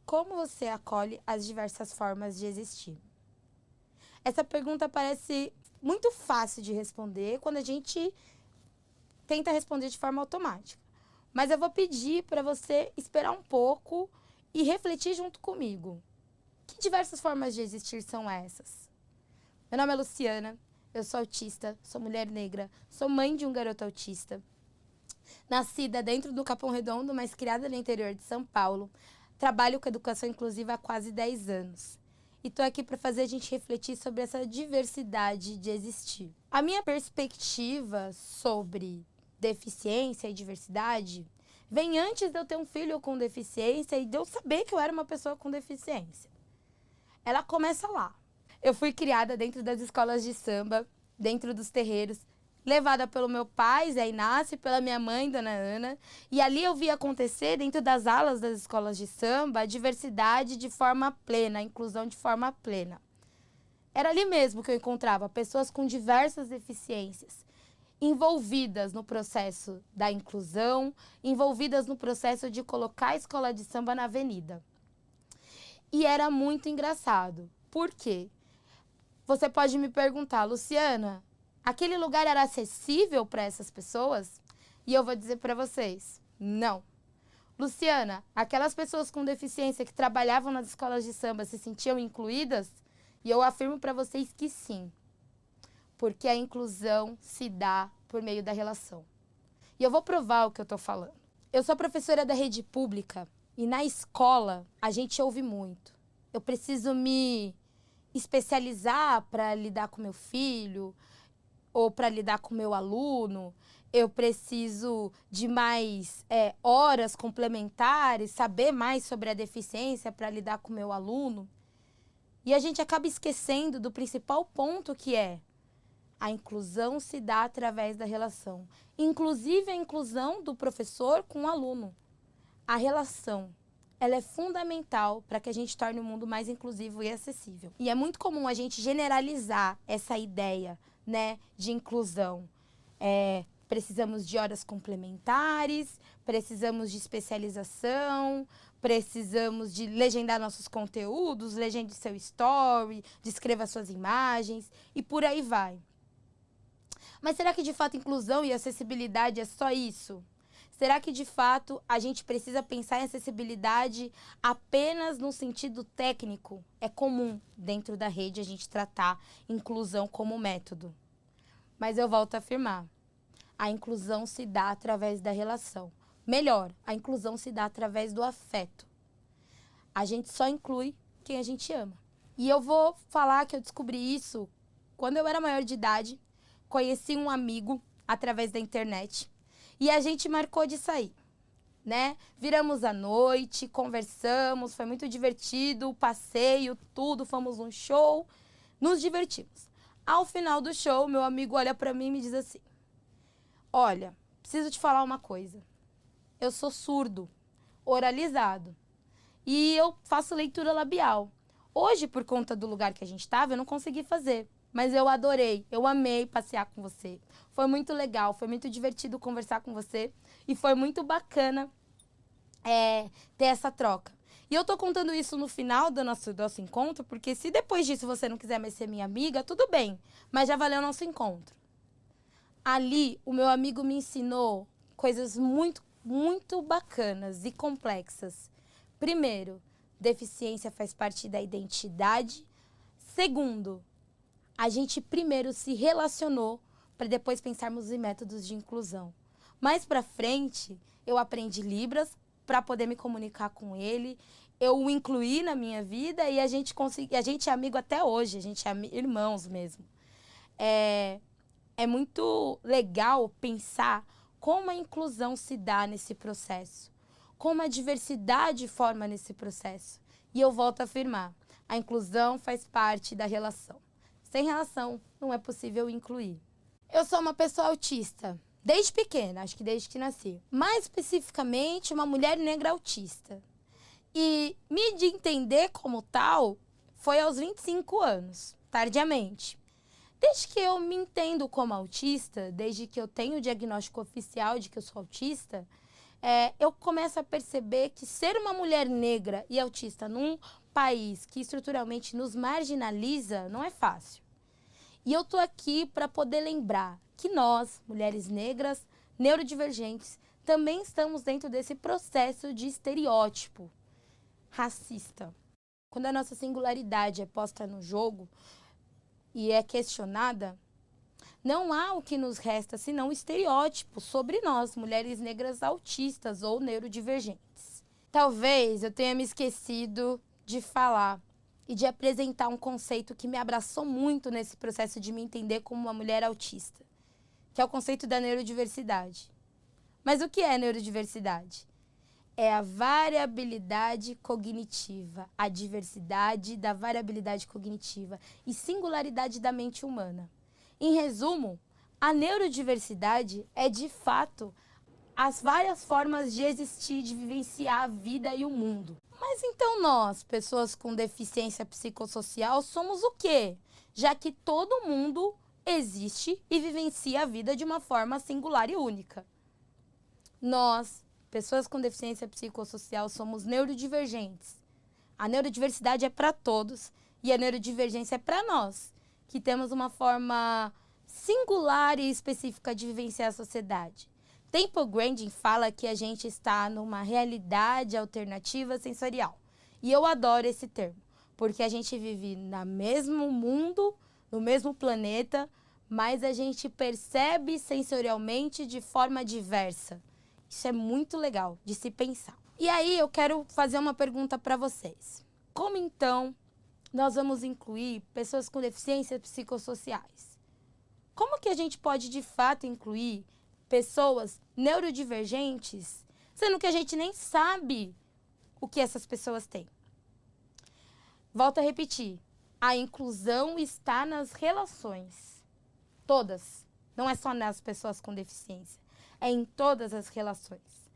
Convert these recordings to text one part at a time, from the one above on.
como você acolhe as diversas formas de existir? Essa pergunta parece muito fácil de responder quando a gente tenta responder de forma automática. Mas eu vou pedir para você esperar um pouco e refletir junto comigo. Que diversas formas de existir são essas? Meu nome é Luciana, eu sou autista, sou mulher negra, sou mãe de um garoto autista. Nascida dentro do Capão Redondo, mas criada no interior de São Paulo. Trabalho com educação inclusiva há quase 10 anos. E estou aqui para fazer a gente refletir sobre essa diversidade de existir. A minha perspectiva sobre deficiência e diversidade vem antes de eu ter um filho com deficiência e de eu saber que eu era uma pessoa com deficiência. Ela começa lá. Eu fui criada dentro das escolas de samba, dentro dos terreiros, levada pelo meu pai, Zé Inácio, e pela minha mãe, Dona Ana. E ali eu vi acontecer, dentro das alas das escolas de samba, a diversidade de forma plena, a inclusão de forma plena. Era ali mesmo que eu encontrava pessoas com diversas deficiências, envolvidas no processo da inclusão, envolvidas no processo de colocar a escola de samba na avenida. E era muito engraçado. Por quê? Você pode me perguntar, Luciana, aquele lugar era acessível para essas pessoas? E eu vou dizer para vocês, não. Luciana, aquelas pessoas com deficiência que trabalhavam nas escolas de samba se sentiam incluídas? E eu afirmo para vocês que sim. Porque a inclusão se dá por meio da relação. E eu vou provar o que eu estou falando. Eu sou professora da rede pública e na escola a gente ouve muito. Eu preciso me especializar para lidar com meu filho ou para lidar com meu aluno. Eu preciso de mais horas complementares, saber mais sobre a deficiência para lidar com meu aluno. E a gente acaba esquecendo do principal ponto, que é a inclusão se dá através da relação. Inclusive a inclusão do professor com o aluno. A relação, ela é fundamental para que a gente torne o mundo mais inclusivo e acessível. E é muito comum a gente generalizar essa ideia, né, de inclusão. Precisamos de horas complementares, precisamos de especialização, precisamos de legendar nossos conteúdos, legende seu story, descreva suas imagens e por aí vai. Mas será que de fato inclusão e acessibilidade é só isso? Será que de fato a gente precisa pensar em acessibilidade apenas no sentido técnico? É comum dentro da rede a gente tratar inclusão como método. Mas eu volto a afirmar, a inclusão se dá através da relação. Melhor, a inclusão se dá através do afeto. A gente só inclui quem a gente ama. E eu vou falar que eu descobri isso quando eu era maior de idade, conheci um amigo através da internet e a gente marcou de sair, né? Viramos à noite, conversamos, foi muito divertido, passeio, tudo, fomos num show, nos divertimos. Ao final do show, meu amigo olha pra mim e me diz assim: olha, preciso te falar uma coisa. Eu sou surdo, oralizado, e eu faço leitura labial. Hoje, por conta do lugar que a gente estava, eu não consegui fazer. Mas eu adorei, eu amei passear com você. Foi muito legal, foi muito divertido conversar com você. E foi muito bacana ter essa troca. E eu tô contando isso no final do nosso encontro, porque se depois disso você não quiser mais ser minha amiga, tudo bem. Mas já valeu o nosso encontro. Ali, o meu amigo me ensinou coisas muito, muito bacanas e complexas. Primeiro, deficiência faz parte da identidade. Segundo, a gente primeiro se relacionou para depois pensarmos em métodos de inclusão. Mais para frente, eu aprendi Libras para poder me comunicar com ele. Eu o incluí na minha vida e a gente é amigo até hoje, a gente é irmãos mesmo. É muito legal pensar como a inclusão se dá nesse processo, como a diversidade forma nesse processo. E eu volto a afirmar, a inclusão faz parte da relação. Sem relação, não é possível incluir. Eu sou uma pessoa autista, desde pequena, acho que desde que nasci. Mais especificamente, uma mulher negra autista. E me de entender como tal foi aos 25 anos, tardiamente. Desde que eu me entendo como autista, desde que eu tenho o diagnóstico oficial de que eu sou autista, eu começo a perceber que ser uma mulher negra e autista num país que estruturalmente nos marginaliza não é fácil. E eu tô aqui para poder lembrar que nós, mulheres negras, neurodivergentes, também estamos dentro desse processo de estereótipo racista. Quando a nossa singularidade é posta no jogo e é questionada, não há o que nos resta senão o estereótipo sobre nós, mulheres negras autistas ou neurodivergentes. Talvez eu tenha me esquecido de falar e de apresentar um conceito que me abraçou muito nesse processo de me entender como uma mulher autista, que é o conceito da neurodiversidade. Mas o que é neurodiversidade? É a variabilidade cognitiva, a diversidade da variabilidade cognitiva e singularidade da mente humana. Em resumo, a neurodiversidade é, de fato, as várias formas de existir, de vivenciar a vida e o mundo. Mas então nós, pessoas com deficiência psicossocial, somos o quê? Já que todo mundo existe e vivencia a vida de uma forma singular e única. Nós, pessoas com deficiência psicossocial, somos neurodivergentes. A neurodiversidade é para todos e a neurodivergência é para nós, que temos uma forma singular e específica de vivenciar a sociedade. Temple Grandin fala que a gente está numa realidade alternativa sensorial. E eu adoro esse termo, porque a gente vive no mesmo mundo, no mesmo planeta, mas a gente percebe sensorialmente de forma diversa. Isso é muito legal de se pensar. E aí eu quero fazer uma pergunta para vocês. Como então nós vamos incluir pessoas com deficiências psicossociais? Como que a gente pode de fato incluir pessoas neurodivergentes, sendo que a gente nem sabe o que essas pessoas têm? Volto a repetir, a inclusão está nas relações, todas, não é só nas pessoas com deficiência, é em todas as relações.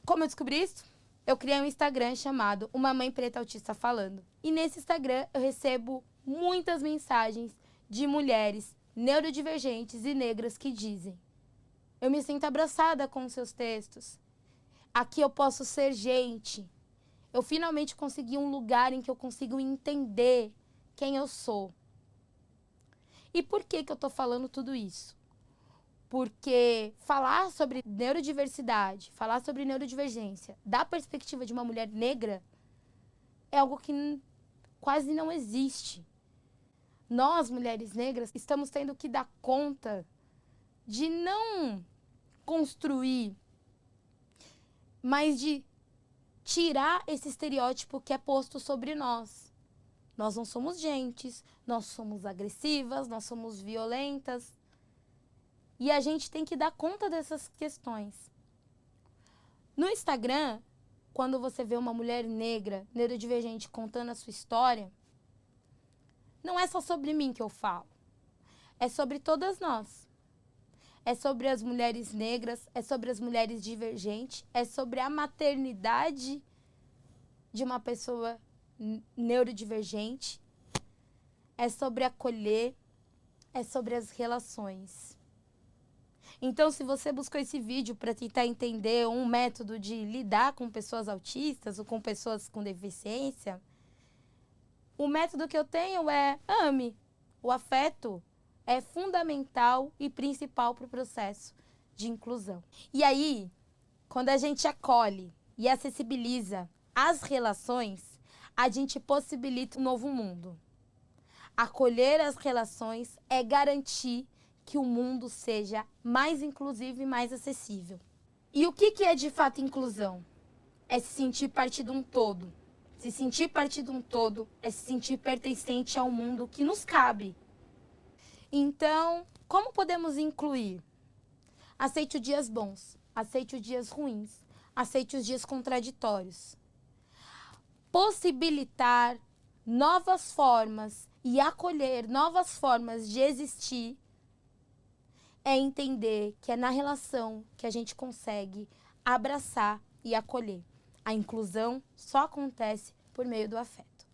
Como eu descobri isso? Eu criei um Instagram chamado Uma Mãe Preta Autista Falando, e nesse Instagram eu recebo muitas mensagens de mulheres neurodivergentes e negras que dizem: eu me sinto abraçada com os seus textos. Aqui eu posso ser gente. Eu finalmente consegui um lugar em que eu consigo entender quem eu sou. E por que eu estou falando tudo isso? Porque falar sobre neurodiversidade, falar sobre neurodivergência, da perspectiva de uma mulher negra, é algo que quase não existe. Nós, mulheres negras, estamos tendo que dar conta de não construir, mas de tirar esse estereótipo que é posto sobre nós. Nós não somos gentes, nós somos agressivas, nós somos violentas. E a gente tem que dar conta dessas questões. No Instagram, quando você vê uma mulher negra, neurodivergente, contando a sua história, não é só sobre mim que eu falo. É sobre todas nós. É sobre as mulheres negras, é sobre as mulheres divergentes, é sobre a maternidade de uma pessoa neurodivergente, é sobre acolher, é sobre as relações. Então, se você buscou esse vídeo para tentar entender um método de lidar com pessoas autistas ou com pessoas com deficiência, o método que eu tenho é ame. O afeto é fundamental e principal para o processo de inclusão. E aí, quando a gente acolhe e acessibiliza as relações, a gente possibilita um novo mundo. Acolher as relações é garantir que o mundo seja mais inclusivo e mais acessível. E o que é de fato inclusão? É se sentir parte de um todo. Se sentir parte de um todo é se sentir pertencente ao mundo que nos cabe. Então, como podemos incluir? Aceite os dias bons, aceite os dias ruins, aceite os dias contraditórios. Possibilitar novas formas e acolher novas formas de existir é entender que é na relação que a gente consegue abraçar e acolher. A inclusão só acontece por meio do afeto.